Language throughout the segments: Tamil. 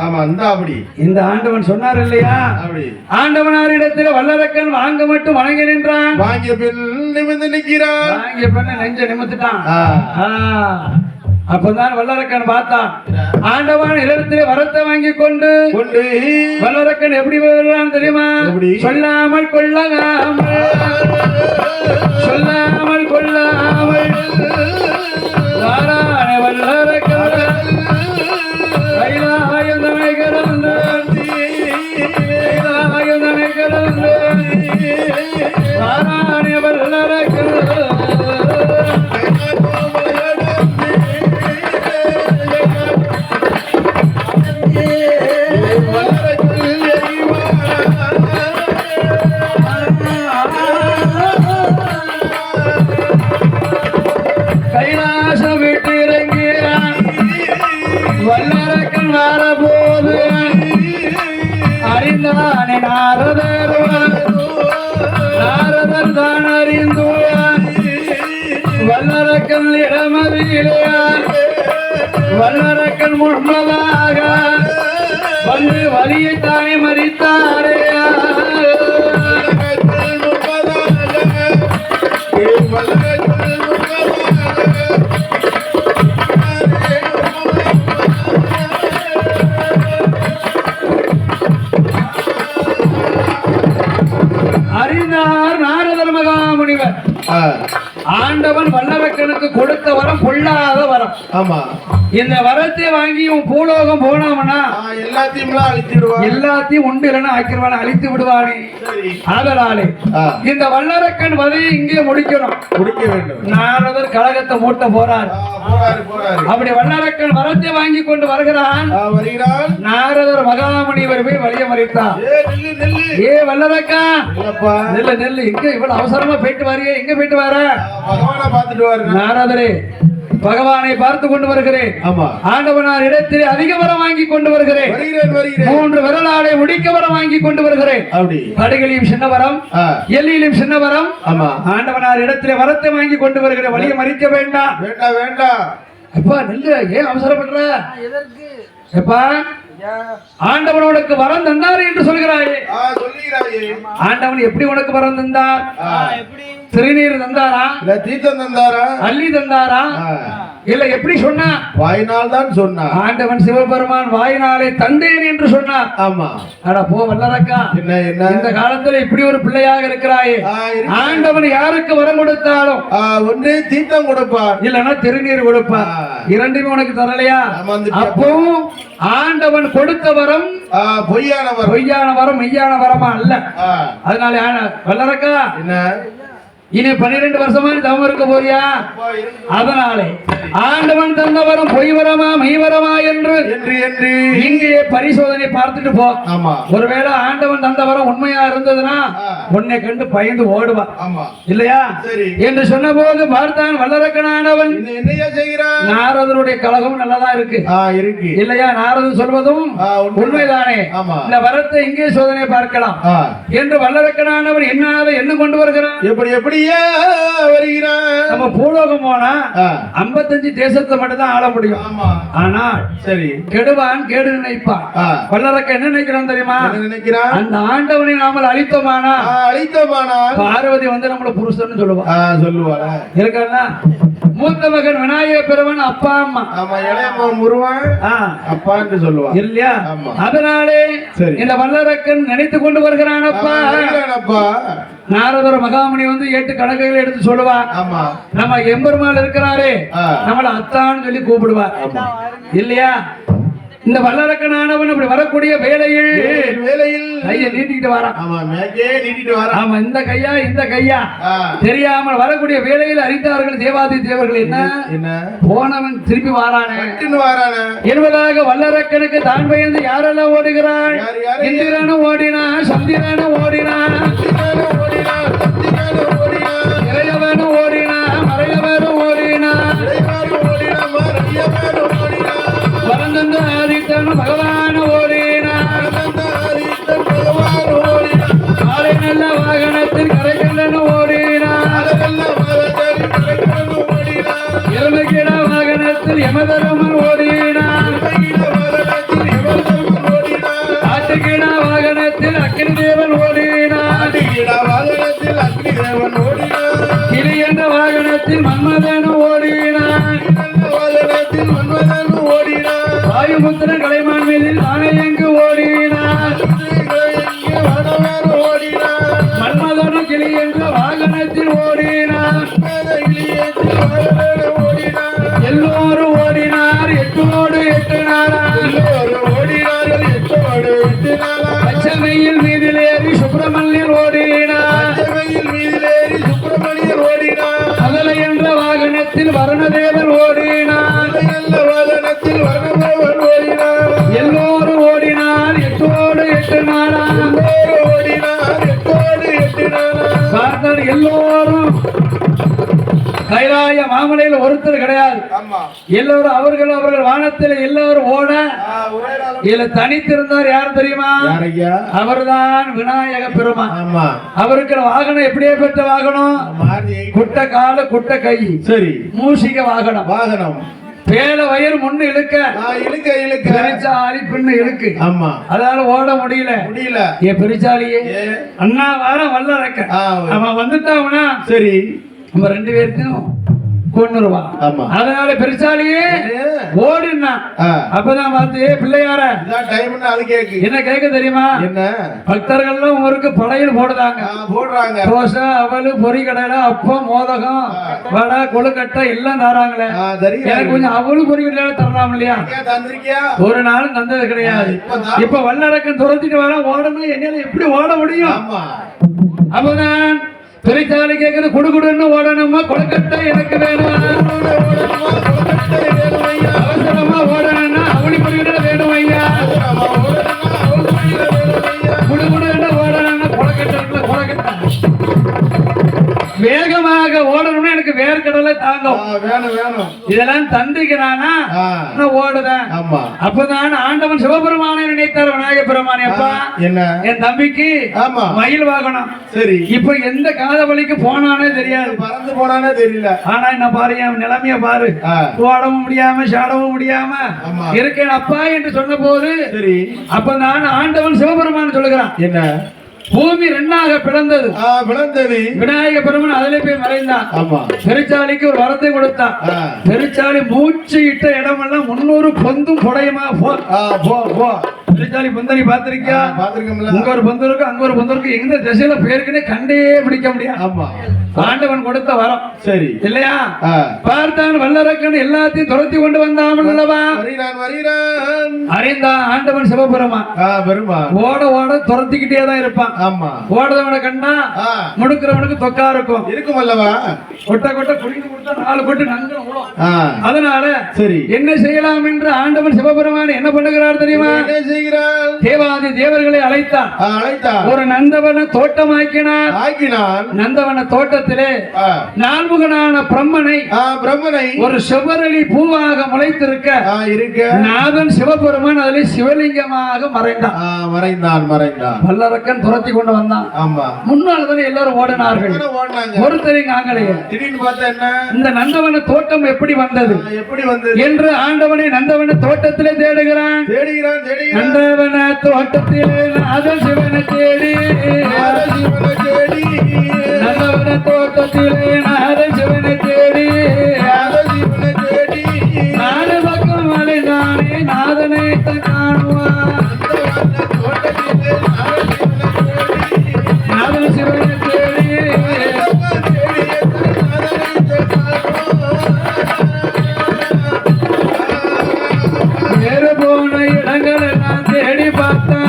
ஆமா இந்த அப்படி இந்த ஆண்டவன் சொன்னார் இல்லையா? அப்படி ஆண்டவனாரிடத்தில் வல்லரக்கன் வாங்க மட்டும் வணங்கி நின்றான். வாங்கிய பெண் நிமிர்ந்து நிற்கிறான். வாங்கிய பெண்ணை நெஞ்ச நிமித்துட்டான். அப்பதான் வல்லரக்கன் பார்த்தான். ஆண்டவன் இடத்திலே வரத்தை வாங்கி கொண்டு வல்லரக்கன் எப்படி வருவான் தெரியுமா? சொல்லாமல் கொள்ளாமல் சொல்லாமல் கொள்ளாமல் வாரான வல்லரக்கன் கைலாயந்தனை கலந்து கைலாயந்தனை கலந்து வாரான வல்லரக்கன் கைலாசம் விட்டு இறங்கிறான். வல்லரக்கன் வரபோது அறிந்தானே நாரதர் நாரதர் தான் அறிந்துள்ளான். வல்லரக்கன் இடமறியிலான். வல்லரக்கன் முன்பதாக வந்து வலியை தானே மறித்தாரே. அறிந்தார் நாரதர் மகாமுனிவர். ஆண்டவன் வல்லரக்கனுக்கு கொடுத்த வரம் பொல்லாத வரம். ஆமா, இந்த வரத்தை வாங்கி உன் பூலோகம் போனாமனா எல்லாத்தையும் உண்டு இல்லைன்னா ஆக்கிரவான அழித்து விடுவானே. அதனாலே இந்த வல்லரக்கன் வதையை இங்கே முடிக்கணும், முடிக்க வேண்டும். நாரதர் கழகத்தை மூட்ட போறார். அப்படி வல்லரக்கன் வரத்தை வாங்கி கொண்டு வருகிறான். நாரதர் மகாமுனிவர் போய் வழிய மறைத்தார். ஏ வல்லரக்கா, நெல்லு நெல்லு, எங்க இவ்வளவு அவசரமா போயிட்டு வாரியே, எங்க போயிட்டு வர? நாரதரே, பகவானை பார்த்து கொண்டு வருகிறேன். ஆண்டவனார் இடத்தில் அதிக வரம் வாங்கி கொண்டு வருகிறேன். 3 விரலாடை முடிக்க வரம் வாங்கி கொண்டு வருகிறேன். கடைகளிலும் சின்ன வரம், எல்லையிலும் சின்ன வரம். ஆண்டவனார் இடத்திலே வரத்தை வாங்கி கொண்டு வருகிறேன். வழியை மறிக்க வேண்டாம், வேண்டாம் வேண்டாம். அப்பா நெல்லு, ஏன் அவசரப்படுற? எப்பா ஆண்டவன் உனக்கு வரம் தந்தார் என்று சொல்கிறாயே. ஆண்டவன் எப்படி உனக்கு வரம் தந்தார்? திருநீர் தந்தாரா, இல்ல தீர்த்தம் தந்தாரா, அள்ளி தந்தாரா, இல்ல எப்படி சொன்னா? வாயினால் தான் சொன்னார். ஆண்டவன் சிவபெருமான் வாயினாலே தந்தேன் என்று சொன்னார். ஆமா. அட போ வல்லரக்கா, என்ன என்ன இந்த காலத்துல இப்படி ஒரு பிள்ளையாக இருக்கிறாயே. ஆண்டவன் யாருக்கு வரம் கொடுத்தாலும் ஒன்று தீர்த்தம் கொடுப்பார், இல்லன்னா திருநீர் கொடுப்பார். இரண்டுமே உனக்கு தரலையா? அப்போ ஆண்டவன் கொடுத்த வரம் பொய்யான வரம், பொய்யான வரம் மெய்யான வரமா அல்ல. அதனால வல்லரக்கா என்ன இனி 12 வருஷமா தவம் இருக்க போறியா? அதனாலே ஆண்டவன் தந்த வரம் பொய் வரமா மெய் வரமா என்று இங்கே பரிசோதனை பார்த்துட்டு போ. ஒருவேளை ஆண்டவன் தந்த வரம் உண்மையா இருந்ததுன்னா உன்னை கண்டு பயந்து ஓடுவா, இல்லையா என்று சொன்ன போது பார்த்தான் வல்லரக்கனானவன். நாரதனுடைய கழகம் நல்லதா இருக்கு, இல்லையா? நாரதன் சொல்வதும் உண்மைதானே. இந்த வரத்தை இங்கே சோதனை பார்க்கலாம் என்று வல்லரக்கனானவன் என்ன கொண்டு வருகிறான். எப்படி எப்படி நம்ம பூலோகம் போனா 55 தேசத்தை மட்டும் தான் ஆள முடியும். ஆனால் சரி கெடுவான் கேடு நினைப்பான். வல்லரக்க என்ன நினைக்கிறான் தெரியுமா? அந்த ஆண்டவனை நாம அழித்தோமானா பார்வதி வந்து நம்மள புருஷன் சொல்லுவா இருக்கா? மூத்த மகன் விநாயக பெருவன் அப்பா அம்மா, இளைய மகன் முருவன் அப்பா என்று சொல்லுவான், இல்லையா? அதனாலே இந்த வல்லரக்கன் நினைத்து கொண்டு வருகிறான். அப்பா நாரதர் மகாமுனி வந்து 8 கணக்குகளை எடுத்து சொல்லுவா. நம்ம எம்பெருமாள் இருக்கிறாரே, நம்மள அத்தான்னு சொல்லி கூப்பிடுவா, இல்லையா? இந்த வல்லரக்கனானவன் அப்படி வரக்கூடிய வேளையில் கையை நீட்டிட்டு வரான். ஆமா, இந்த கையா தெரியாமல் வரக்கூடிய வேளையில் அறிந்தார்கள் தேவாதி தேவர்கள். என்ன போனவன் திருப்பி வாரானே என்பதாக வல்லரக்கனுக்கு தான் பயந்து யாரெல்லாம் ஓடுகிறான்? இந்திரனும் ஓடினான், சந்திரனும் ஓடினான், இறையவனும் ஓடினான், மறையவனும் ஓடினான், வரந்தந்த ஆதித்தனும் பகவான் ஓடினான். காலை நல்ல வாகனத்தில் கரைக்கல்லனு ஓடினான், எருமைக்கிட வாகனத்தில் யமதர்மன் ஓடினான். வாயுபுத்திரன் கலைமான் மீதில் ஆனை எங்கு ஓடினார் மன்மதனும் கிளி என்ற வாகனத்தில் ஓடினார் எல்லோரும் ஓடினார் எட்டோடு எட்டு நாளா பச்சைமையில் மீதிலேறி சுப்பிரமணியன் ஓடினார் அகல என்ற வாகனத்தில் வருணதேவர் ஓடினார் எல்லோரும் ஓடினார் எட்டோடு எட்டு நாளா பார்த்தார் எல்லோரும் கைலாய மாமலையில் ஒருத்தர் கிடையாது. எல்லோரும் அவர்கள் வானத்தில் எல்லோரும் ஓட இதுல தனித்திருந்தார் யார் தெரியுமா? அவர்தான் விநாயக பெருமான். அவருக்கு வாகனம் எப்படியே பெற்ற வாகனம்? குட்ட கால குட்ட கை, சரி, மூசிக வாகனம். பேல வயிறு முன்னு இழுக்க பெருச்சாலி பின்னு இழுக்கு. ஆமா, அதால ஓட முடியல. ஏ பெருச்சாலியே அண்ணா வாரம் வல்லறக்க அவன் வந்துட்டாவனா, சரி, நம்ம ரெண்டு பேருக்கும் கொன்னுருவான். அதனால பெருசாலியே ஓடுனா அப்பதான் பார்த்து பிள்ளையார என்ன கேட்க தெரியுமா? என்ன பக்தர்கள்லாம் உங்களுக்கு படையில் போடுறாங்க. தோசை, அவலு, பொறிக்கடலை, அப்பம், மோதகம், வடை, கொழுக்கட்டை எல்லாம் தராங்களே. எனக்கு கொஞ்சம் அவலு பொறிக்கடலை தரலாம் இல்லையா? ஒரு நாளும் தந்தது கிடையாது. இப்ப வல்லடக்கம் துரத்திட்டு வர ஓடணும், என்னால எப்படி ஓட முடியும்? அப்பதான் பெருச்சாலி கேட்கறது குடுகுடுன்னு ஓடணுமா, கொழுக்கட்டை எனக்கு வேணும், அவசரமா ஓடணும்னா அவளி பொறிக்கடலை வேணும் ஐயா, குடுகுடுன்னு ஓடணும்னா கொழுக்கட்டை வேகமாக ஓடணும்னா எனக்கு வேர்க்கடலை தாங்கும் வேணும். இதெல்லாம் தந்திக்கிறானா ஓடுதான். அப்பதான் ஆண்டவன் சிவபெருமானை நினைத்தார் விநாயக பெருமான். எப்பா என்ன என் தம்பிக்கு மயில் வாகனம், சரி, இப்ப எந்த காத வழிக்கு போனானே தெரியாது, பறந்து போனானே தெரியல. ஆனா என்ன பாரு, என் நிலைமைய பாரு, ஓடவும் முடியாம சாடவும் முடியாம இருக்கேன் அப்பா என்று சொன்ன போது, சரி, அப்பதான் ஆண்டவன் சிவபெருமான் சொல்லுகிறான், என்ன பூமி ரெண்டாக பிளந்தது. விநாயக பெருமான் அதிலே போய் மறைந்தான். பெருச்சாலிக்கு ஒரு வரத்தை கொடுத்தான். பெருச்சாலி மூச்சு இட்ட இடமெல்லாம் 300 பொந்தும் புடையமா பெருச்சாலி பொந்தனி பாத்திருக்கியா? இங்க ஒரு பொந்து இருக்கு, அங்க ஒரு பொந்து இருக்கு, எந்த திசையில பேருக்குன்னு கண்டே பிடிக்க முடியாது. ஆண்டவன் கொடுத்த வரம், சரி இல்லையா? பார்த்தான் வல்லரக்கன் எல்லாத்தையும் துரத்தி கொண்டு வந்தான் அல்லவா? அறிந்தான் ஆண்டவன் சிவபெருமான். ஓட ஓட துரத்திக்கிட்டே தான் இருப்பான். ஓடுறவனை கண்டா முடுக்கிறவனுக்கு தொக்கா இருக்கும் அல்லவா? கொட்ட கொட்ட குடிந்து கொடுத்தா 4 கொட்டு நன்கு விழும். அதனால சரி என்ன செய்யலாம் என்று ஆண்டவன் சிவபெருமான் என்ன பண்ணுகிறார் தெரியுமா? தேவாதி தேவர்களை அழைத்தார். ஒரு நந்தவன தோட்டமாக்கினார். நந்தவன தோட்டத்திலே நான்முகனான பிரம்மனை ஒரு செவ்வரளி பூவாக முளைத்திருக்க நாதன் சிவபெருமான் அதில் சிவலிங்கமாக மறைந்தான். வல்லரக்கன் துரத்தி கொண்டு வந்தான். முன்னால் தானே எல்லாரும் ஓடினார்கள். ஒருத்தரையும் ஆங்கலையே. இந்த நந்தவன தோட்டம் எப்படி வந்தது என்று ஆண்டவனை நந்தவன தோட்டத்திலே தேடுகிறான். நந்தவன தோட்டத்திலே நாதன் சிவனை தேடி, நந்தவன தோட்டத்திலே நாதன் சிவனை தேடி, நாடு பக்கம் அலைந்தானே நாதனை காணுவான். நாதன் சிவனை தேடி வேறு போன இடங்கள் எல்லாம் தேடி பார்த்தான்.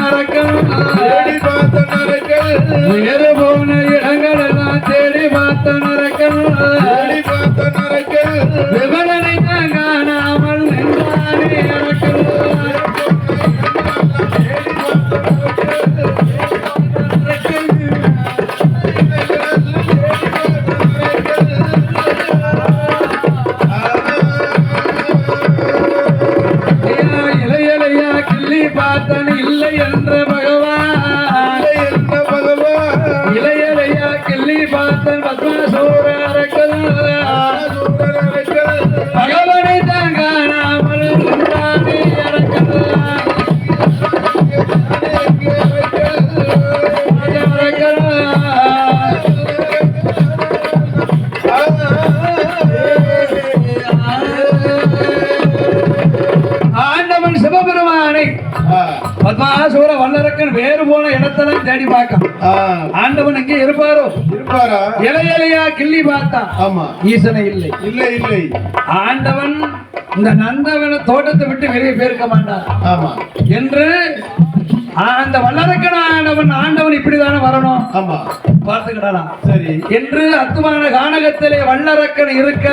பெருமானை பத்மாசூர வல்லரக்கன் வேறு போன இடத்தெல்லாம் தேடி பார்க்க ஆண்டவன் எங்கே இருப்பாரோ இருப்பாரா இலையா கிள்ளி பார்த்தா ஆமா ஈசனை இல்லை இல்லை இல்லை ஆண்டவன் இந்த நந்தவன தோட்டத்தை விட்டு வெளியே போயிருக்க மாட்டார் ஆமா என்று அந்த வல்லரக்கன் ஆண்டவன் இப்படிதானே வரணும் ஆமா பார்த்துக்கிடலாம் சரி என்று அத்துமான கானகத்திலே வல்லரக்கன் இருக்க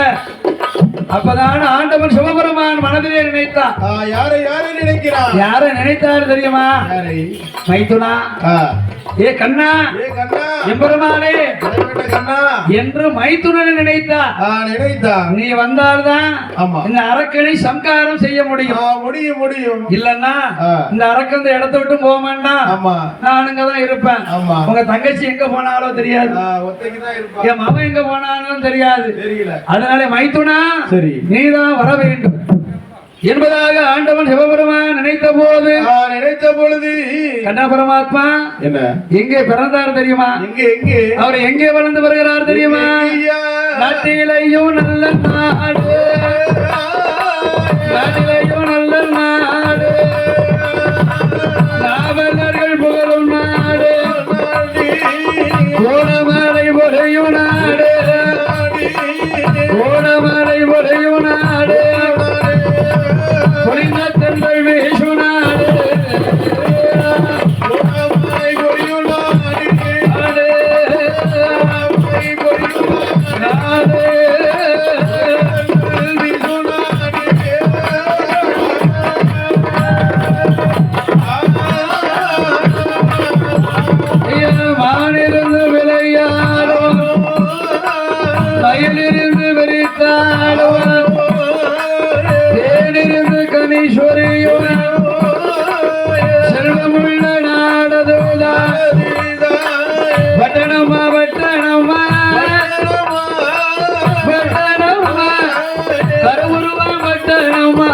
அப்பதான் ஆண்டவன் சிவபெருமான் மனதிலே நினைத்தார் யாரை யாரை நினைக்கிறார் யாரை நினைத்தார் தெரியுமா மைத்துனா ஏ கண்ணா எம்பெருமானே என்று மைத்துனனை நினைத்தார் நீ வந்தால்தான் இந்த அரக்கனை சம்காரம் செய்ய முடியும் இல்லன்னா இந்த அரக்கன் இந்த இடத்தை விட்டு போக வேண்டாம் நான் அங்கதான் இருப்பேன் உங்க தங்கச்சி எங்க போனாலோ தெரியாது என் மகன் எங்க போனாலும் தெரியாது அதனால மைத்துனா நீதான் வர வேண்டும் என்பதாக ஆண்டவன் சிவபெருமான் நினைத்த பொழுது கண்ணா பரமாத்மா என்ன எங்கே பிறந்தார் தெரியுமா எங்கே அவர் எங்கே வளர்ந்து வருகிறார் தெரியுமா நாட்டிலையும் நல்ல நாடு நாட்டிலையும் நல்ல நாடு நாவலர்கள் புகழும் நாடு கோணமலை பொறையும் நாடு கோணமலை பொறையும் நாடு பொலிந்தத்தங்கள் வீசு நாடு மானிருந்து விளையாடும் மயிலிருந்து வெறித்தாடும் தேனிருந்து கணீஸ்வரியும் செல்வமுள்ள நாடதுதா பட்டணமா பட்டணமா பட்டணமா கருவுருவா பட்டணமா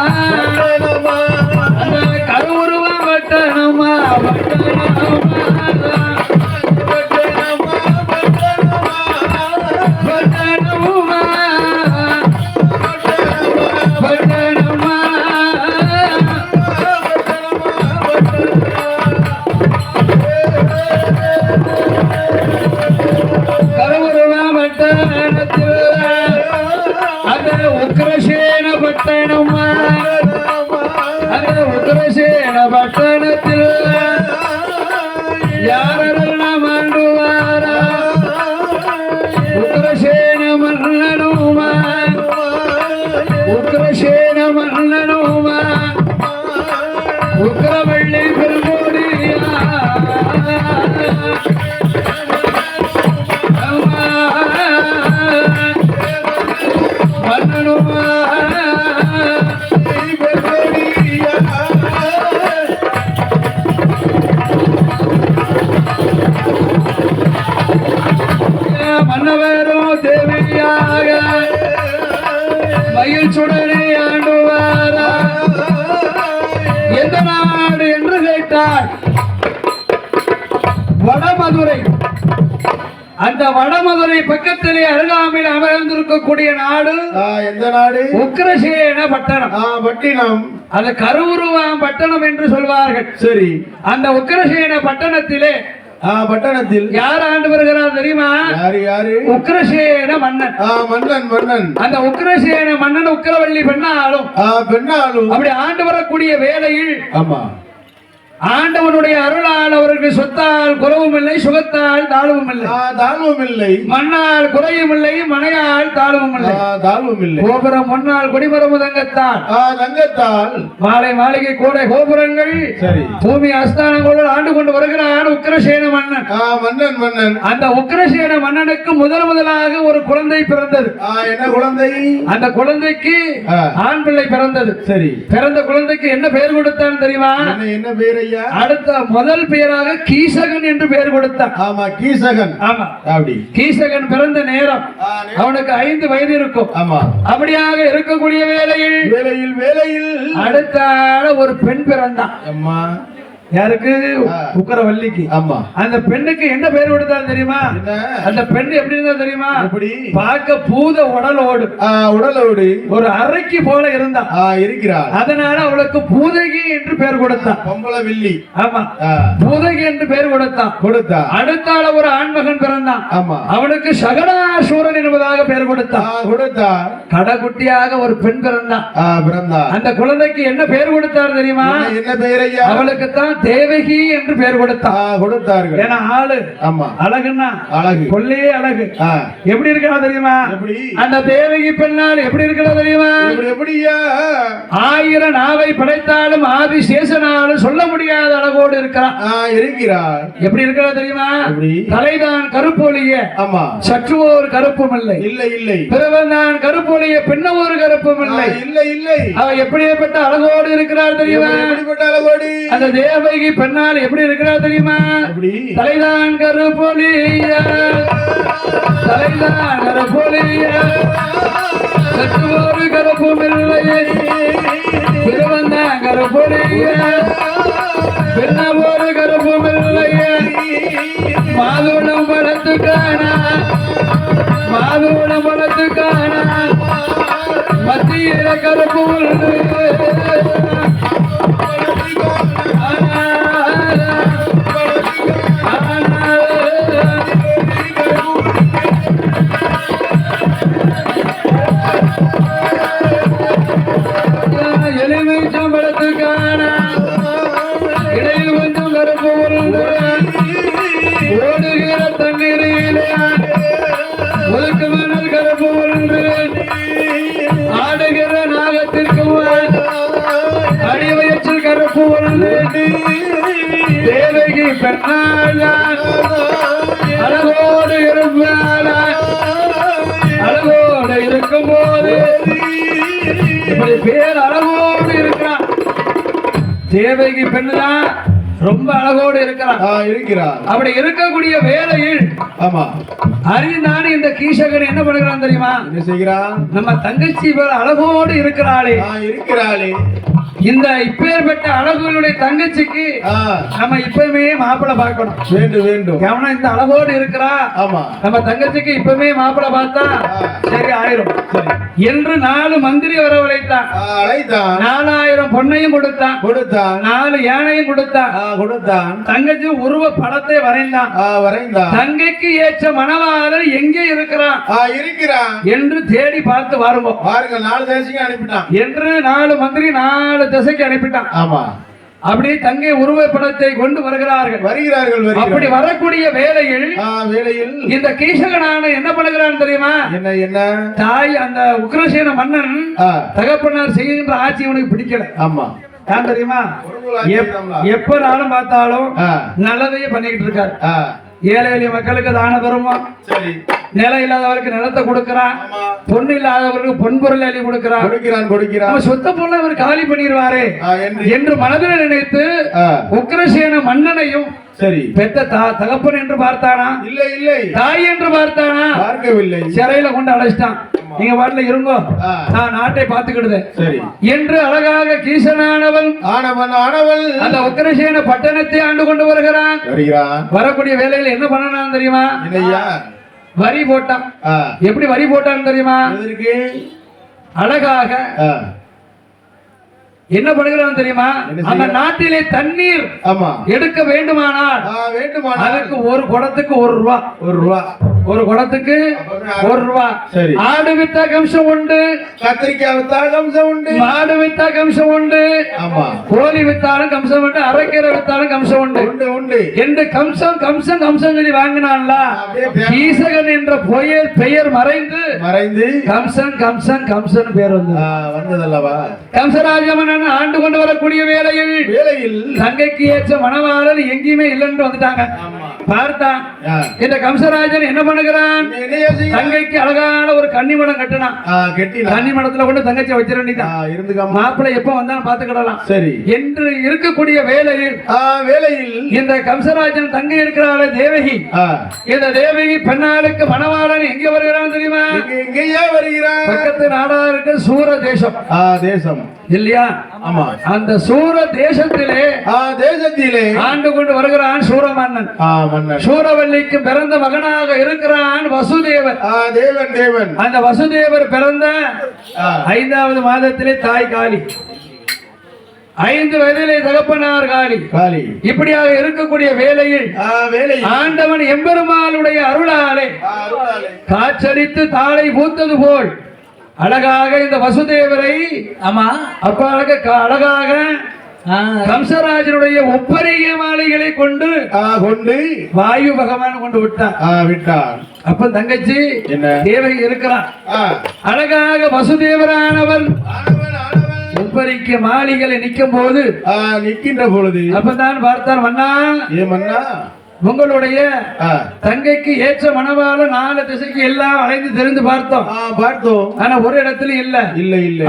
அந்த கருவுருவா பட்டணமா பட்டணத்தில் யாரெல்லாம் ஆண்டுவாரா உக்ரசேன மன்னனுமா உக்ரசேன மன்னனுமா உக்ரவள்ளி பெருமோடியா மன்னனுமா மன்னவரும் தேவியாக மயில் சுடனே ஆண்டுவாரா எந்த நாடு என்று கேட்டார் வடமதுரை அந்த வடமதுரை பக்கத்திலே அருகாமையில் அமர்ந்திருக்கக்கூடிய நாடு எந்த நாடு உக்ரசேன பட்டணம் பட்டினம் அது கருவுருவாம் பட்டணம் என்று சொல்வார்கள் சரி அந்த உக்ரசேன பட்டணத்திலே பட்டணத்தில் யார் ஆண்டு வருகிறார் தெரியுமா யாரு உக்ரசேன மன்னன் மன்னன் அந்த உக்ரசேன மன்னன் உக்ரவள்ளி பெண்ணாலும் அப்படி ஆண்டு வரக்கூடிய வேளையில் ஆமா ஆண்டவனுடைய அருளால் அவருக்கு சொத்தால் குறவும் இல்லை சுகத்தால் தாழ்வும் இல்லை மண்ணால் குறையும் இல்லை மனையால் தாழ்வும் இல்லை கோபுரம் மண்ணால் கொடிமரமு தங்கத்தால் மாலை மாளிகை கூடை கோபுரங்கள் சரி பூமி அஸ்தானங்களோடு ஆண்டு கொண்டு வருகிறான் உக்ரசேன மன்னன் அந்த உக்ரசேன மன்னனுக்கு முதலாக ஒரு குழந்தை பிறந்தது என்ன குழந்தை அந்த குழந்தைக்கு ஆண் பிள்ளை பிறந்தது சரி பிறந்த குழந்தைக்கு என்ன பெயர் கொடுத்தான் தெரியுமா என்ன பேர் அடுத்த முதல் பெயராக கீசகன் என்று பெயர் கொடுத்தான் ஆமா கீசகன் ஆமா அப்படி கீசகன் பிறந்த நேரம் அவனுக்கு 5 வயது இருக்கும் ஆமா அப்படியாக இருக்கக்கூடிய வேளையில் வேளையில் அடுத்த ஒரு பெண் பிறந்தான் அம்மா யாருக்கு? உக்கரவல்லிக்கு. ஆமா. அந்த பெண்ணுக்கு என்ன பேர் கொடுத்தாரு தெரியுமா? அந்த பெண் எப்படி இருந்தா தெரியுமா? பார்க்க பூத உடலோடு ஒரு அரைக்கு போல இருந்தா இருக்கிறார். அதனால அவளுக்கு பூதகி என்று பெயர் கொடுத்தான். பொம்பளவில்லி. ஆமா, பூதகி என்று பெயர் கொடுத்தான். அடுத்தால ஒரு ஆண்மகன் பிறந்தான். அவனுக்கு சகடாசூரன் என்பதாக பெயர் கொடுத்தான். கடைக்குட்டியாக ஒரு பெண் பிறந்தான். அந்த குழந்தைக்கு என்ன பெயர் கொடுத்தார் தெரியுமா? என்ன பெயர் ஐயா? அவளுக்கு தான் தேவகி என்று பெயர் கொடுத்தார்கள். ஏன்னா ஆளு அழகுன்னா அழகு, கொல்லே அழகு. எப்படி இருக்கா தெரியுமா? அந்த தேவகி பெண்ணால் எப்படி இருக்கிறா தெரியுமா? எப்படியா? 1000 நாவை படைத்தாலும் ஆதிசேஷனாலும் சொல்ல முடியாத அழகோடு இருக்கிறார். எப்படி இருக்கிறா தெரியுமா? தலைதான் கருப்பொழிய சற்று ஒரு கருப்பும் இல்லை. பிறவன் கருப்பொழிய பின்ன ஒரு கருப்பும் இல்லை. அவ எப்படிப்பட்ட அழகோடு இருக்கிறார் தெரியுமா? அந்த தேவகி பெண்ணால் எப்படி இருக்கிறார் தெரியுமா? தலைதான் கருப்பொழிய சற்று ஒரு கருப்பும் இல்லை. பிறவன் கருப்பொழிய பின்ன ஒரு கருப்பும் இல்லை. மாதுளம் பழத்துக்கான மத்தியில கருப்பு உண்டு. எலுமிச்சம் பழத்துக்கான இடையில் கொஞ்சம் கருப்பு உண்டு. ஓடுகிற தண்ணீரிலே ஒதுக்கு மணல் கருப்பு உண்டு. ஆடுகிற நாகத்திற்கு அடிவயற்றில் கருப்பு உண்டு. தேவகி பெண்ணால் அழகோடு இருக்கும் போது இப்படி பேர் அழகோடு இருக்கிறான். தேவகி பெண்ணுதான் ரொம்ப அழகோடு இருக்கிறார். அப்படி இருக்கக்கூடிய வேளையில் அறிந்தானே இந்த கீசகன் என்ன பண்ணுகிறான் தெரியுமா? என்ன செய்கிறான்? நம்ம தங்கச்சி பேர் அழகோடு இருக்கிறாளே. இந்த இப்பேற்பட்ட அழகுகளுடைய தங்கச்சிக்கு நம்ம இப்பவுமே மாப்பிள்ளை பார்க்கணும். வேண்டும். கவனம், இந்த அழகோடு இருக்கிறா. நம்ம தங்கச்சிக்கு இப்பவுமே மாப்பிள்ளை பார்த்தா சரி ஆயிரும் என்று 4 மந்திரி வரவழைத்தான். 4000 பொன்னையும் கொடுத்தான். 4 யானையும் கொடுத்தான். தங்கச்சி உருவ படத்தை வரைந்தான். தங்கைக்கு ஏற்ற மணவாளர் எங்கே இருக்கிறான் என்று தேடி பார்த்து வருவோம். 4 தேசத்துக்கு அனுப்பிட்டான் என்று 4 மந்திரி 4 திசைக்கு அனுப்பிட்டான். அப்படி தங்கை உருவப்படத்தை கொண்டு வருகிறார்கள். அப்படி வரக்கூடிய வேளையில் இந்த கீசகனான என்ன பண்ணுகிறான் தெரியுமா? என்ன தாய் அந்த உக்ரசேன மன்னன் தகப்பனார் செய்கின்ற ஆட்சி இவனுக்கு பிடிக்கல. ஏன் தெரியுமா? எப்ப நாளும் பார்த்தாலும் நல்லதையே பண்ணிக்கிட்டு இருக்காரு. ஏழை எளிய மக்களுக்கு தான தருவோம். நிலம் இல்லாதவருக்கு நிலத்தை கொடுக்கிறான். பொண்ணு இல்லாதவருக்கு பொன்பொருள் அள்ளி கொடுக்கிறான். சொத்த பொண்ணை அவர் காலி பண்ணிடுவாரே என்று மனதில் நினைத்து உக்ரசேன மன்னனையும் பெத்த தகப்பன் என்று பார்த்தானா? இல்லை. தாய் என்று பார்த்தானா? பார்க்கவில்லை. சிறையில கொண்டு அழைச்சிட்டான். நீங்க பாட்டுல இருங்கோ, நான் நாட்டை பார்த்துக்கிடுதேன் என்று அழகாக கீசனானவன் அந்த உக்ரசேன பட்டணத்தை ஆண்டு கொண்டு வருகிறான். வரக்கூடிய வேலையில் என்ன பண்ணணும் தெரியுமா? வரி போட்டான். எப்படி வரி போட்டான் தெரியுமா? அழகாக என்ன பண்ணுகிறான் தெரியுமா? அந்த நாட்டிலே தண்ணீர் எடுக்க வேண்டுமானால் அதுக்கு ஒரு குடத்துக்கு 1 ரூபா. ஒரு குடத்துக்கு 1 ரூபா. ஆடு வித்தா கம்சம் உண்டு, கத்திரிக்காய் வித்தா கம்சம் உண்டு, மாடு வித்தா கம்சம் உண்டு, கோழி வித்தாலும் கம்சம் உண்டு, அரைக்கீரை வித்தாலும் கம்சம் உண்டு என்று கம்சம் சொல்லி வாங்கினான்ல. கீசகன் என்ற பெயர் மறைந்து கம்சன் பேர் வந்ததல்லவா? கம்சராஜமன் ஆண்டு கொண்டு வரக்கூடிய வேளையில் தங்கைக்கு ஏற்ற மணவாளர் எங்கேயுமே இல்லைன்னு வந்துட்டாங்க. பார்த்தான் இந்த கம்சராஜன் என்ன பண்ணுகிறான்? தங்கைக்கு அழகான ஒரு கன்னிமடம் கட்டினான். கன்னிமடத்துல கொண்டு தங்கச்சி வச்சிருந்தான். மாப்பிள்ளை எப்ப வந்தாலும் பாத்துக்கிடலாம் என்று இருக்கக்கூடிய வேளையில் இந்த கம்சராஜன் தங்கை இருக்கிறாள் தேவகி. இந்த தேவகி பெண்ணாளுக்கு மணவாளன் எங்க வருகிறான் தெரியுமா? பக்கத்து நாடா இருக்க சூர தேசம் இல்லையா? அந்த சூர தேசத்திலே இடத்திலே ஆண்டு கொண்டு வருகிறான் சூரமன்னன். மன்னன் சூரவல்லிக்கு பிறந்த மகனாக இருக்கிறான் வசுதேவர். தேவன் தேவன். அந்த வசுதேவர் பிறந்த 5வது மாதத்திலே தாய் காளி, 5 வயதிலே தகப்பனார் காளி. இப்படியாக இருக்கக்கூடிய வேளையில் ஆண்டவன் எம்பெருமானுடைய அருளாலே காற்றடித்து தாளை பூத்தது போல் அழகாக இந்த வசுதேவரை அப்ப அழகாக கம்சராஜனுடைய ஒப்பரிய மாலைகளை கொண்டு வாயு பகவான் கொண்டு விட்டார். அப்ப தங்கச்சி தேவகி இருக்கிறான். அழகாக வசுதேவரானவர் ஒப்பரிக்க மாளிகளை நிற்கின்ற பொழுது அப்பதான் பார்த்தார், மன்னா மன்னா உங்களுடைய தங்கைக்கு ஏற்ற மணவாள 4 திசைக்கு எல்லாம் அலைந்து தெரிந்து பார்த்தோம். ஆனா ஒரு இடத்துல இல்ல.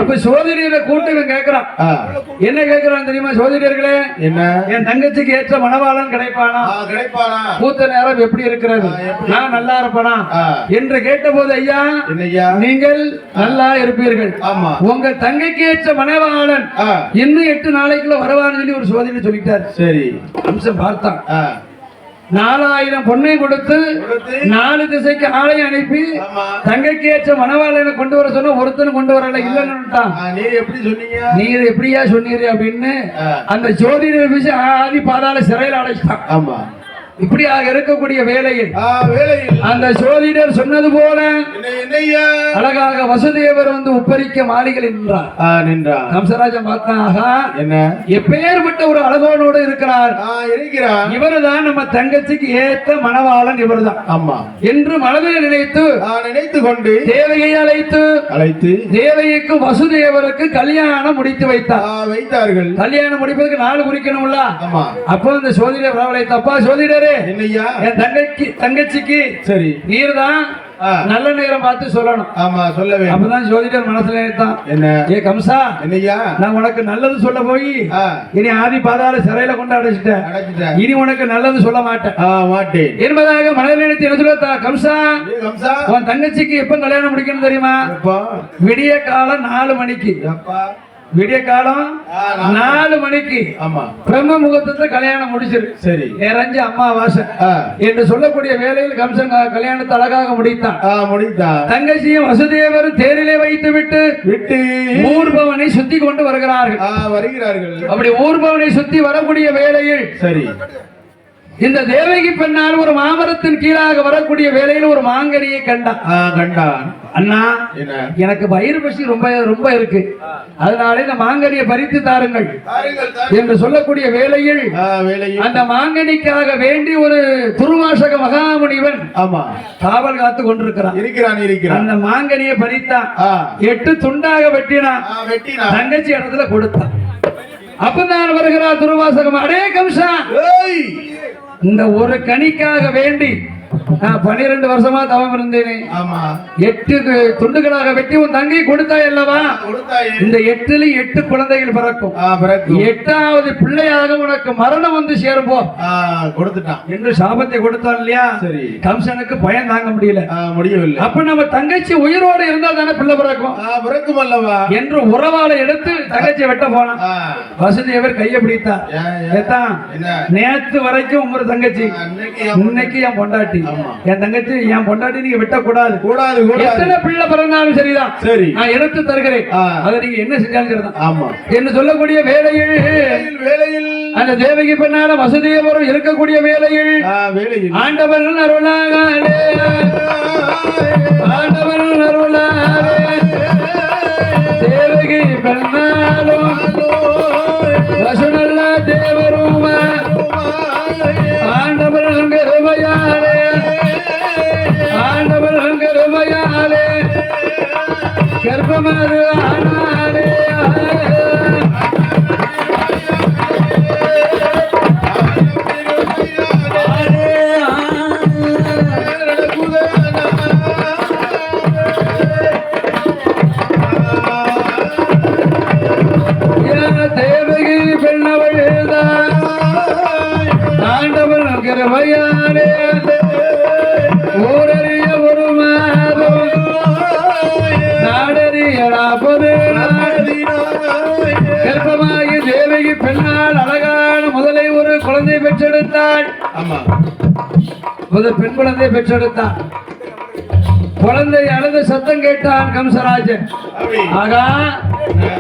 அப்ப சோதரியரை கூட்டு கேட்கிறான். என்ன கேட்கிறான் தெரியுமா? சோதரியர்களே, என் தங்கச்சிக்கு ஏற்ற மணவாளன் கிடைப்பானா? பூத்த நேரம் எப்படி இருக்கிறது? நான் நல்லா இருப்பானா என்று கேட்ட போது, ஐயா நீங்கள் நல்லா இருப்பீர்கள், உங்க தங்கைக்கு ஏற்ற மணவாளன் இன்னும் 8 நாளைக்குள்ள வருவான்னு சொல்லி ஒரு சோதனை சொல்லிட்டார். சரி, அம்சம் பார்த்தான். 4000 பொண்ணை கொடுத்து 4 திசைக்கு ஆளை அனுப்பி தங்கைக்கு ஏற்ற மணவாளனை கொண்டு வர சொன்ன ஒருத்தனும் கொண்டு வரல. இல்லன்னுட்டான். நீர் எப்படியா சொன்னீரு அப்படின்னு அந்த ஜோதிடர் விஷயம் ஆதி பாதாள சிறையில் அடைச்சிட்டான். இப்படியாக இருக்கக்கூடிய வேளையில் அந்த ஜோதிடர் சொன்னது போல அழகாக வசுதேவர் வந்து உப்பரிக்க மாளிகை நின்றார். கம்சராஜன் பார்த்தான், எப்பேற்பட்ட ஒரு அழகோனோடு இருக்கிறார், இவருதான் நம்ம தங்கச்சிக்கு ஏற்ற மணவாளன் இவர்தான் என்று மனதில் நினைத்து கொண்டு தேவையை அழைத்து தேவைக்கு வசுதேவருக்கு கல்யாணம் முடித்து வைத்தார்கள். கல்யாணம் முடிப்பதற்கு நாள் குறிக்கணும்ல. அப்போ இந்த சோதிடர் வரவழைத்தப்பா, சோதிடரே என் தங்கச்சிக்கு சரி நீர்தான் நல்ல நேரம் பார்த்து சொல்லணும். அப்பதான் ஜோதிடர் மனசுல நினைத்தான், ஏ கம்சா, நான் உனக்கு நல்லது சொல்ல போய் இனி ஆதி பாதாள சிறையில கொண்டு அடைச்சிட்டேன், இனி உனக்கு நல்லது சொல்ல மாட்டேன் என்பதாக மனதில் நினைத்து என்ன சொல்ல, கம்சா உன் தங்கச்சிக்கு எப்ப கல்யாணம் முடிக்கணும் தெரியுமா? விடிய காலம் 4 மணிக்கு. விடிய காலம் 4 மணிக்கு பிரம்ம முகூர்த்தத்துல கல்யாணம் முடிச்சிரு. சரி, நிறைஞ்ச அம்மாவாசை என்று சொல்லக்கூடிய வேளையில் கம்சன் கல்யாணத்தை அழகாக முடித்தான். தங்கச்சியும் வசுதேவரும் தேரிலே வைத்து விட்டு ஊர்பவனை சுத்தி கொண்டு வருகிறார்கள். அப்படி ஊர்பவனை சுத்தி வரக்கூடிய வேளையில் சரி இந்த தேவகி பெண்ணால் ஒரு மாமரத்தின் கீழாக வரக்கூடிய வேளையில் ஒரு மாங்கனியை கண்டான். அண்ணா, எனக்கு வயிறு பசி ரொம்ப இருக்கு, அதனால இந்த மாங்கனியை பறித்து தாருங்கள் என்று சொல்லக்கூடிய வேளையில் அந்த மாங்கனிக்காக வேண்டி ஒரு துர்வாசக மகாமுனிவன் காவல் காத்து கொண்டிருக்கிறான். அந்த மாங்கனியை பறித்தான், 8 துண்டாக வெட்டினான், தங்கச்சி இடத்துல கொடுத்தான். அப்பதான் வருகிறார் துர்வாசகம், அடே கம்சா, இந்த ஒரு கனிக்காக வேண்டி நான் 12 வருஷமா தவம் இருந்தேனே, 8 துண்டுகளாக வெட்டி உன் தங்கை கொடுத்தாய் அல்லவா? இந்த 8ல 8 குழந்தைகள் பிறக்கும், 8வது பிள்ளையாக உனக்கு மரணம் வந்து சேரும்போ கொடுத்துட்டான் என்று சாபத்தை கொடுத்தான் இல்லையா? சரி, கம்சனுக்கு பயம் தாங்க முடியவில்லை. அப்ப நம்ம தங்கச்சி உயிரோடு இருந்தால் தானே பிள்ளை பிறக்கும் அல்லவா என்று உறவாளை எடுத்து தங்கச்சியை வெட்ட போனான். வசுதேவர் கையை பிடித்தார். நேத்து வரைக்கும் ஒரு தங்கச்சி, இன்னைக்கு என் பொண்டாட்டி, என் தங்கச்சி என் பொண்டாட்டி நீங்க வெட்டக்கூடாது, எத்தனை பிள்ளை பிறந்தாலும் சரிதான், சரி நான் எடுத்து தருகிறேன், அதை நீங்க என்ன செஞ்சாலும் என்று சொல்லக்கூடிய வேளையில் அந்த தேவகி பெண்ணால வசுதேவரும் இருக்கக்கூடிய வேளையில் ஆண்டவன் அருளாலே தேவகி பெண்ணாலும் வசுநல்ல தேவரும் ஆண்டவன் கருமையாலே கர்ப்பமது ஆனாலே குழந்தையை பெற்றெடுத்தாள். ஆமா. முதல் பெண் குழந்தையை பெற்றெடுத்தான். குழந்தை அழுத சத்தம் கேட்டான் கம்சராஜன். ஆகா,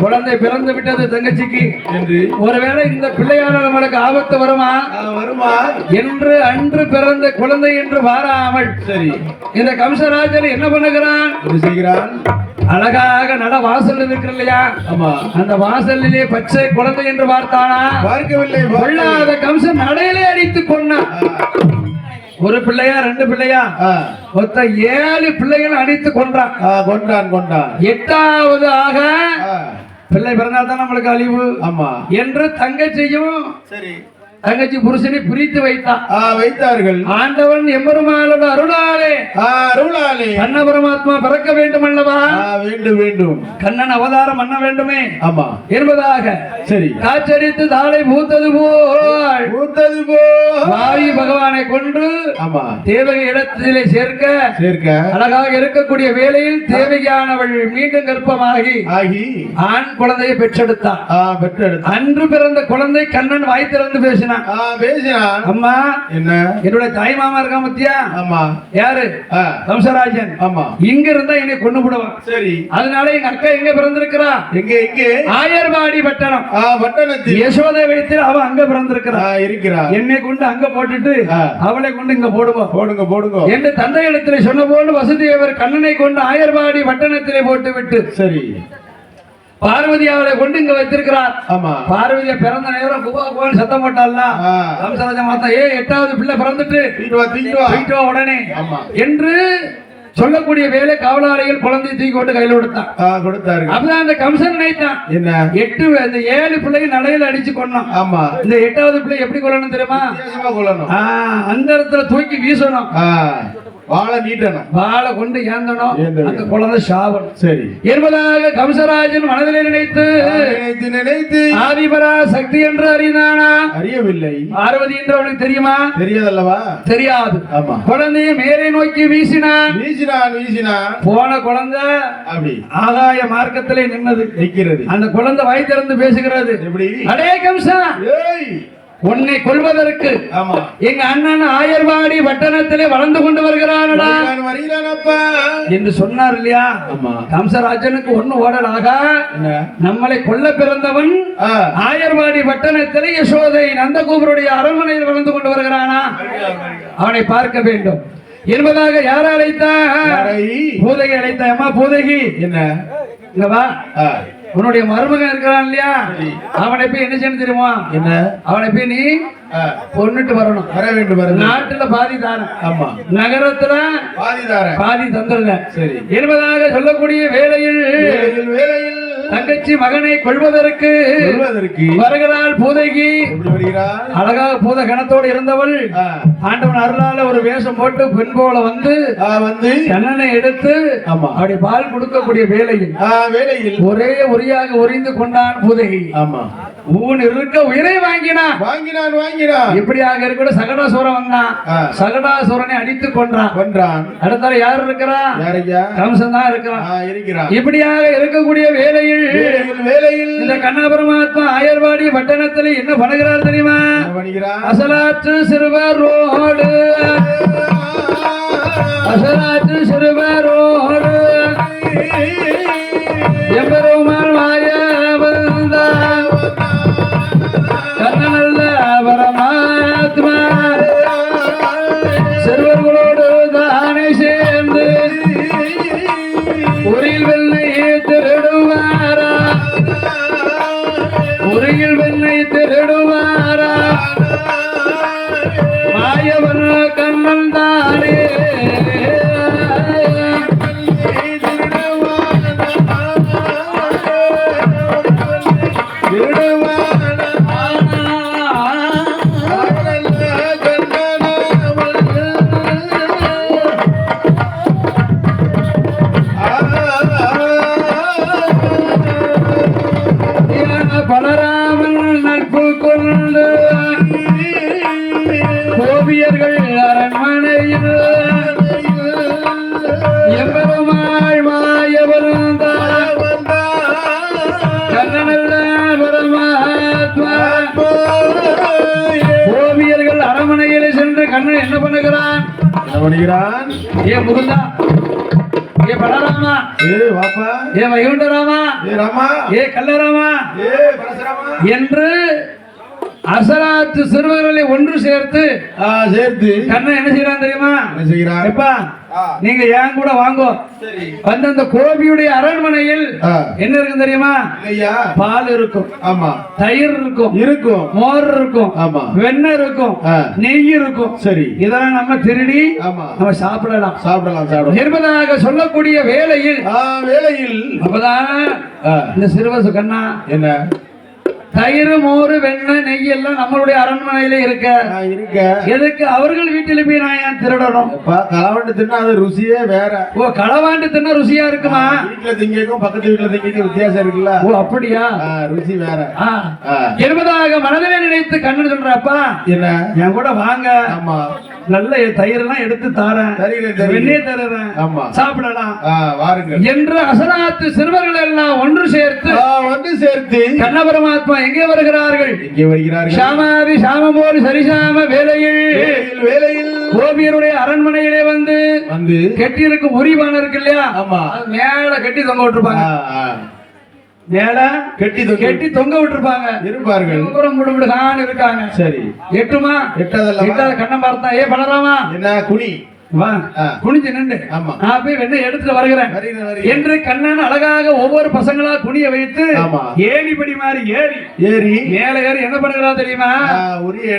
குழந்தை பிறந்து விட்டது தங்கச்சிக்கு என்று. ஒருவேளை இந்த பிள்ளையால நம்மளுக்கு ஆபத்து வருமா என்று அன்று பிறந்த குழந்தை என்று வாராமல் சரி இந்த கம்சராஜன் என்ன பண்ணுகிறான்? அழகாக நட வாசல் இருக்கு இல்லையா? அந்த வாசலிலே பச்சை குழந்தை என்று பார்த்தானா? பார்க்கவில்லை. கொள்ளாத கம்சன் நடையிலே அடித்துக் கொண்டான். ஒரு பிள்ளையா, ரெண்டு பிள்ளையா, மொத்த 7 பிள்ளைகள் அடித்து கொண்டான். எட்டாவது ஆக பிள்ளை பிறந்தால்தான் நம்மளுக்கு அழிவு என்று தங்கச்சியும் தங்கச்சி புருஷனை பிரித்து வைத்தார்கள். ஆண்டவன் எம்பெருமானோட அருளாலே கண்ண பரமாத்மா பிறக்க வேண்டும் அல்லவா? வேண்டும். கண்ணன் அவதாரம் பண்ண வேண்டுமே என்பதாக சரி காற்றடித்து தாளை பூத்தது போல் வாயு பகவானை கொண்டு தேவகை இடத்திலே சேர்க்க அழகாக இருக்கக்கூடிய வேளையில் தேவகியானவள் மீண்டும் கர்ப்பமாகி ஆண் குழந்தையை பெற்றெடுத்தார். அன்று பிறந்த குழந்தை கண்ணன் வாய் திறந்து பேசினார். அம்மா, என்ன என்னோட தாய் மாமா இருக்கா மத்தியா? யாரு? கம்சராஜன். இங்க இருந்தா என்னை கொண்டு விடுவான். சரி, அதனால எங்க அக்கா எங்க பிறந்திருக்கிறா? எங்க? ஆயர்வாடி பட்டணம். யசோதை வைத்து அவ அங்க பிறந்திருக்கிறா. என்னை கொண்டு அங்க போட்டுட்டு அவளை கொண்டு இங்க போடுங்க என்று தந்தை இடத்திலே சொன்ன போது வசுதேவர் கண்ணனை கொண்டு ஆயர்வாடி பட்டணத்திலே போட்டு விட்டு சரி பார்வதி அவளை கொண்டு இங்க வைத்திருக்கிறார். பார்வதியை பிறந்த நேரம் குபா சத்தம் போட்டாள்னா கம்சராஜன் மாத்தா, எட்டாவது பிள்ளை பிறந்துட்டு உடனே என்று சொல்லக்கூடிய வேலை காவலாளிகள் குழந்தையை தூக்கி கொண்டு கையில் கொடுத்தாரு. அப்பதான் அந்த கம்சன் நினைத்தான், என்ன 7 பிள்ளைகள் நடையில அடிச்சு கொள்ளணும். இந்த 8வது பிள்ளை எப்படி கொள்ளணும் தெரியுமா? அந்த இடத்துல தூக்கி வீசணும், வாழை நீட்டணும், வாழை கொண்டு ஏந்தணும், அந்த குழந்தை சாவணும். சரி என்பதாக கம்சராஜன் மனதிலே நினைத்து ஆதிபரா சக்தி என்று அறிந்தானா? அறியவில்லை. பார்வதி என்று அவனுக்கு தெரியுமா? தெரியாதல்லவா? தெரியாது. குழந்தையை மேலே நோக்கி வீசினான். போன குழந்தை அப்படி ஆகாய மார்க்கத்திலே நிற்கிறது. அந்த குழந்தை வாய் திறந்து பேசுகிறது. அடே கம்சா, உன்னை கொல்வதற்கு எங்க அண்ணன் ஆயர்வாடி பட்டணத்திலே வளர்ந்து கொண்டு வருகிறானடா என்று சொன்னார் இல்லையா? கம்சராஜனுக்கு ஒண்ணு ஓடலாக நம்மளை கொல்ல பிறந்தவன் ஆயர்வாடி பட்டணத்திலே யசோதை நந்தகோபருடைய அரண்மனையில் வளர்ந்து கொண்டு வருகிறானா? அவனை பார்க்க வேண்டும் என்பதாக யார அழைத்தா? பூதகி அழைத்தா. அம்மா பூதகி, என்ன இங்க வா, உன்னுடைய மருமகன் இருக்கிறான் இல்லையா? அவனை போய் என்ன செய்யணும் தெரியுமா? என்ன? அவனை போய் நீ கொன்னுட்டு வரணும். வர வேண்டும். நாட்டுல பாதி தாரன், நகரத்துல பாதி தந்துருங்க. சரி என்பதாக சொல்லக்கூடிய வேளையில் தங்கச்சி மகனை கொள்வதற்கு வருகிறாள் பூதகி. அழகாக பூத கணத்தோடு இருந்தவள் ஆண்டவன் அருளால ஒரு வேஷம் போட்டு பெண் போல வந்து கண்ணனை எடுத்து அப்படி பால் கொடுக்கக்கூடிய வேளையில் ஒரே உரியாக உரிந்து கொண்டான் பூதகி. ஊன் இருக்க உயிரை வாங்கினான். இப்படியாக இருக்க சகடாசுரன் வந்தான். சகடாசுரனை அடித்து கொன்றான். அடுத்தால யார் இருக்கிறா? கம்சன் தான் இருக்கிறான். இப்படியாக இருக்கக்கூடிய வேளையில் இந்த கண்ண பரமாத்மா ஆயர்வாடி பட்டணத்தில் என்ன பண்ணுகிறார் தெரியுமா? அசலாற்று சிறுவரோடு எம்பெருமான் மாய வந்தார். கண்ணனல்ல பரமாத்மா சிறுவர்களோடு தானே சேர்ந்து உரியில் வெள்ளை திருடுவாரா? உரியில் வெள்ளை திருடுவாரா? மாயவன் கண்ணன் தானே திருடுவாரா? கண்ணன் என்ன பண்ணுகிறான்? என்ன பண்ணுகிறான்? ஏ முகுந்தா, ஏ பலராமா, ஏ வாப்பா, ஏ வைகுண்டராமா, ஏ ராமா, ஏ கல்லராமா ஏ பரசுராமா என்று அசராத்து சிறுவர்களை ஒன்று சேர்த்து கண்ணன் என்ன செய்யறான் தெரியுமா? என்ன செய்கிறான்? எப்பா நீங்க ஏன் கூட வாங்கோ. சரி. வந்து அந்த கோபியுடைய அரண்மனையில் என்ன இருக்கும் தெரியுமா? ஐயா பால் இருக்கும், ஆமா, தயிர் இருக்கும், இருக்கும், மோர் இருக்கும், ஆமா, வெண்ணெய் இருக்கும், நெய் இருக்கும். சரி. இதெல்லாம் நம்ம திருடி ஆமா நம்ம சாப்பிடலாம் சாப்பிடலாம் என்பதாக சொல்லக்கூடிய வேளையில் அப்பதான் இந்த சிறுவசு கண்ணா என்ன தயிர் மோர் வெண்ணெய் நெய் எல்லாம் நம்மளுடைய அரண்மனையில இருக்க எதுக்கு அவர்கள் வீட்டில போய் நான் ஏன் திருடணும்? களவாண்டு தின்னா அது ருசியே வேற. ஓ, களவாண்டு தின்னா ருசியா இருக்குமா? வீட்டுல திங்கும் பக்கத்து வீட்டுல திங்கும் வித்தியாசம் இருக்குல்ல. ஓ அப்படியா? ருசி வேற என்பதாக மனதிலே நினைத்து கண்ணன் சொல்றப்பா என்ன என் கூட வாங்க, ஆமா நல்ல தயிர் எல்லாம் எடுத்து தாரேன், வெண்ணெய் தருறேன், சாப்பிடலாம் வாருங்கள் என்று அசராத்து சிறுவர்கள் எல்லாம் ஒன்று சேர்த்து கண்ண பரமாத்மா எங்கே வருகிறார்கள்? சாமாதி சாமமோடு சரிசாம வேலையில் கோபியருடைய அரண்மனையிலே வந்து கெட்டியிருக்கும் உரிவான இருக்கு இல்லையா? ஆமா, மேல கட்டி தொங்க விட்டுருப்பாங்க, மேல கெட்டி தொங்க விட்டுருப்பாங்க இருப்பார்கள். இருக்காங்க. சரி, எட்டுமா? எட்டாத கண்ணம் பார்த்தா ஏ பலராமா என்ன குனி வா, குனிஞ்சு நின்று நான் போய் வெண்ணெய் எடுத்துட்டு வருகிறேன் என்று கண்ணன் அழகாக ஒவ்வொரு பசங்களா குனிய வைத்து ஏணிப்படி மாதிரி ஏறி மேல ஏறி என்ன பண்ணுகிறான் தெரியுமா?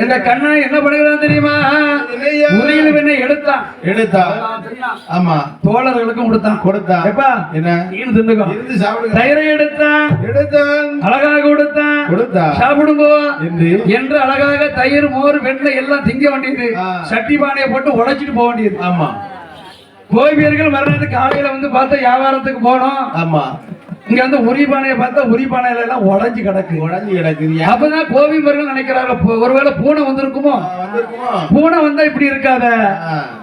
இந்த கண்ணன் என்ன பண்ணுகிறான் தெரியுமா? உரியில் வெண்ணெய் எடுத்தான், ஆமா, தோழர்களுக்கும் கொடுத்தான். எப்பா என்ன நீனு தின்னுக்கோ, தயிரை எடுத்தான், அழகாக கொடுத்தான், சாப்பிடுங்கோ என்று அழகாக தயிர் மோர் வெண்ணெய் எல்லாம் திங்க வேண்டியது, சட்டி பானையை போட்டு உடைச்சிட்டு போக வேண்டியது. ஆமா, கோபியர்கள் மறுநாள் காலையில வந்து பார்த்தா வியாபாரத்துக்கு போனோம். ஆமா, இங்க வந்து உரிபானையை பார்த்தா உரிபானையில எல்லாம் உடைஞ்சு கிடக்கு. அப்பதான் கோபியர்கள் நினைக்கிறாங்க ஒருவேளை பூனை வந்திருக்குமோ, பூனை வந்தா இப்படி இருக்காத,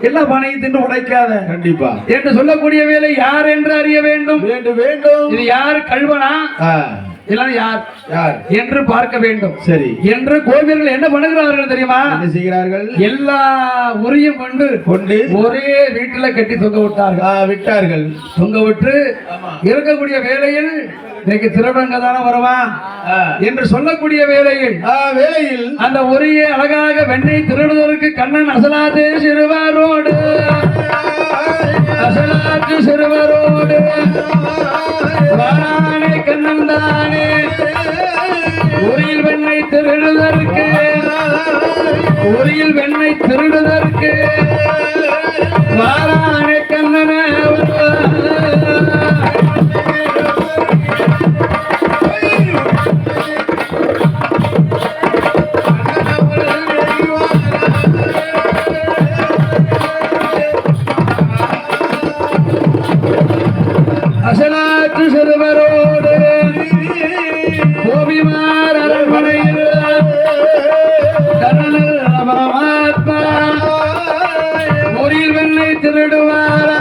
எல்லா பானையும் தின்று உடைக்காத கண்டிப்பா என்று சொல்லக்கூடிய வேலை யார் என்று அறிய வேண்டும். இது யாரு? கல்வனா எல்லாம் யார் என்று பார்க்க வேண்டும். சரி என்று கோபியர்கள் என்ன பண்ணுகிறார்கள் தெரியுமா? என்ன செய்கிறார்கள்? எல்லா உரியும் கொண்டு ஒரே வீட்டுல கட்டி தொங்க விட்டார்கள். தொங்க விட்டு இருக்கக்கூடிய வேளையில் இன்னைக்கு திருடங்க தானே வருவான் என்று சொல்லக்கூடிய வேளையில் அந்த உரிய அழகாக வெண்ணெய் திருடுவதற்கு கண்ணன் அசலாது சிறுவரோடு வாரானே கண்ணன் தானே உரியில் வெண்ணெய் திருடுதற்கு வாரானே கண்ணன அசலாற்று சிறுவரோடு கோபிமார் அரண்மனையில் பரமாத்மா உரியில் வெண்ணெய் திருடுவாரா?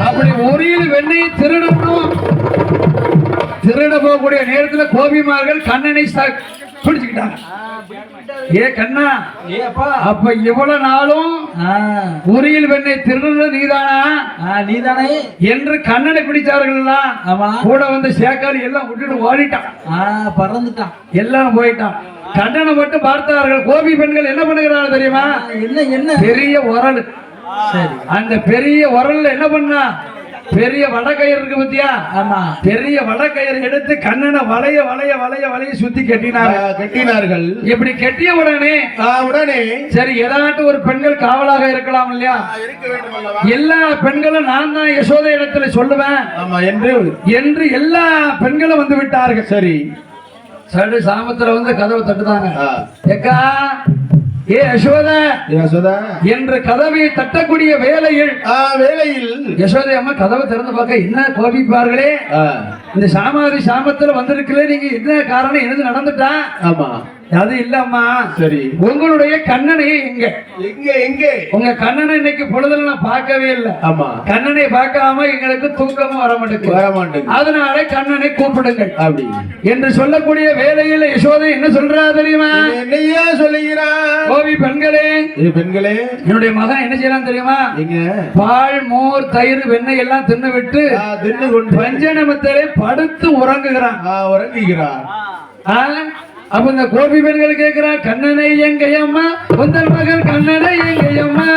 அப்படி உரியில் வெண்ணெய் திருடணும். திருட போகக்கூடிய நேரத்தில் கோபிமார்கள் கண்ணனை பிடிச்சுக்கிட்டாங்க. ஏ கண்ணா, அப்ப இவ்வளவு நாளும் உரியில் வெண்ணெய் திருடுறது நீதானே என்று கண்ணனை பிடிச்சார்கள். கூட வந்து சேக்காரி எல்லாம் விட்டுட்டு ஓடிட்டான், பறந்துட்டான், எல்லாம் போயிட்டான். கண்ணனை மட்டும் பார்த்தார்கள். கோபி பெண்கள் என்ன பண்ணுகிறார்கள் தெரியுமா? என்ன பெரிய உரல், அந்த பெரிய உரல்ல என்ன பண்ணா? பெரிய வடக்கயிறு இருக்கு பத்தியா? ஆமா, பெரிய வடக்கயிறு எடுத்து கண்ணனை வளைய சுத்தி கட்டினார்கள். இப்படி கட்டிய உடனே சரி ஏதாட்டும் ஒரு பெண்கள் காவலாக இருக்கலாம் இல்லையா? எல்லா பெண்களும் நான் தான் யசோத இடத்துல சொல்லுவேன் என்று எல்லா பெண்களும் வந்து விட்டார்கள். சரி சரி, சாமத்துல வந்து கதவை தட்டுதாங்க. ஏக்கா, ஏ யசோதா என்று கதவை தட்டக்கூடிய வேளையில் யசோதை அம்மா கதவை திறந்து பார்க்க என்ன கோபிப்பார்களே இந்த சாமாரி சாமத்துல வந்திருக்கல நீங்க என்ன காரணம் என்னது நடந்துட்டா ஆமா அது இல்லம்மா சரி உங்களுடைய கண்ணனை எங்க எங்க எங்க உங்க கண்ணனை இன்னைக்கு பொழுதுல நான் பார்க்கவே இல்லை ஆமா கண்ணனை பார்க்காம எங்களுக்கு தூக்கமும் வர மாட்டேங்குது அதனால கண்ணனை கூப்பிடுங்கள் அப்படி என்று சொல்லக்கூடிய வேளையில யசோதை என்ன சொல்றா தெரியுமா என்னையா சொல்லுகிறான் கோபி பெண்களே பெண்களே என்னுடைய மகன் என்ன செய்யறான் தெரியுமா எங்க பால் மோர் தயிர் வெண்ணெய் எல்லாம் தின்னு விட்டு தின்னு கொண்டு பஞ்சநமத்திலே படுத்து உறங்குகிறான் உறங்குகிறான் அப்ப இந்த கோபி பெண்கள் கேட்கிறா கண்ணனை எங்கையம்மா உந்தன் மகன் கண்ணனை எங்கையம்மா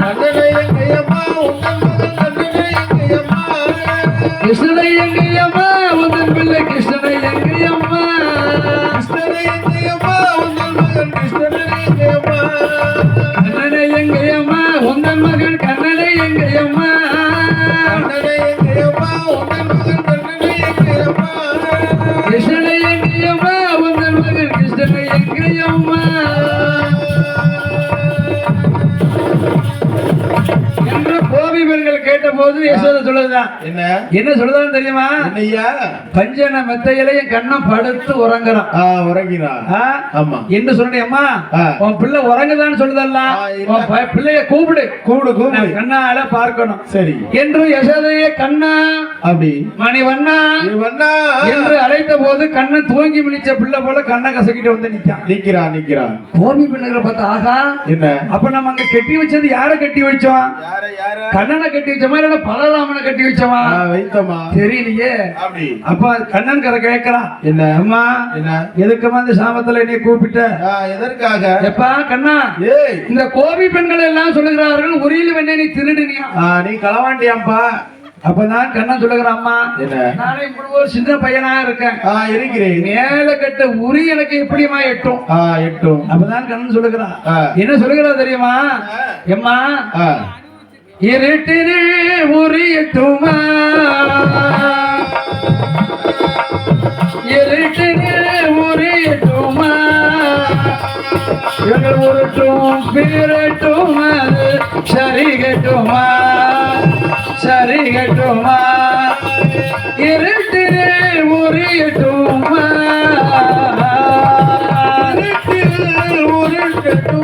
கண்ணனை எங்கையம்மா உந்தன் மகன் கண்ணனை எங்கையம்மா கிருஷ்ணனை எங்கையம்மா உந்தன் பிள்ளை கிருஷ்ணனை எங்கையம்மா கிருஷ்ணனை எங்கையம்மா உந்தன் மகன் கிருஷ்ணனை எங்கையம்மா கண்ணனை எங்கையம்மா உந்தன் மகன் கண்ணனை எங்கையம்மா கண்ணனை எங்கையம்மா உந்தன் மகன் கண்ணனை எங்கையம்மா கிருஷ்ணனை எங்கையம்மா உந்தன் மகன் கிருஷ்ணனை எங்கையம்மா என்று கோபி பெண்கள் கேட்ட போது யசோதை சொல்லுதான் என்ன சொல்லுதான் தெரியுமா என்னையா பஞ்சன மெத்தையில என் கண்ணம் படுத்து உறங்குறான் உறங்கினான் ஆமா என்று சொன்னேம்மா உன் பிள்ளை உறங்குதான்னு சொல்லுதல்ல உன் பிள்ளைய கூப்பிடு கூப்பிடு கூப்பிடு கண்ணால பார்க்கணும் சரி என்று யசோதையே கண்ணா அப்படி மணிவண்ணா என்று அழைத்த போது கண்ணன் துவங்கி மிளிச்ச பிள்ளை போல கண்ணை கசக்கிட்டு வந்து நிக்கிறான் கோபி பெண்களை பார்த்தா ஆகா என்ன அப்ப நம்ம அங்க கட்டி வச்சது யாரை கட்டி வச்சோம் கண்ணனை கட்டி வச்சோமா இல்ல பலராமனை கட்டி வச்சோமா வைத்தோமா தெரியலையே அப்ப கண்ணன் கரை கேட்கறான் என்ன அம்மா என்ன எதுக்குமா இந்த சாமத்துல என்னை கூப்பிட்ட எதற்காக எப்பா கண்ணா இந்த கோபி பெண்கள் எல்லாம் சொல்லுகிறார்கள் உரியில் வெண்ணெய் நீ திருடுனியா நீ களவாண்டியாம்பா அப்பதான் கண்ணன் சொல்லுகிறான் அம்மா நானே முழுவதும் சின்ன பையனா இருக்கேன் இருக்கிறேன் மேல கட்ட உரி எனக்கு எப்படிமா எட்டும் அப்பதான் கண்ணன் சொல்லுகிறான் என்ன சொல்லுகிறா தெரியுமா எம்மா இருட்டினே உரியட்டுமா இருட்டினே உரியட்டுமா இவர்கள் உருட்டும் பீரட்டும் அது சரி கட்டுமா இருட்டினே உரியட்டுமா இருட்டினே உரியட்டுமா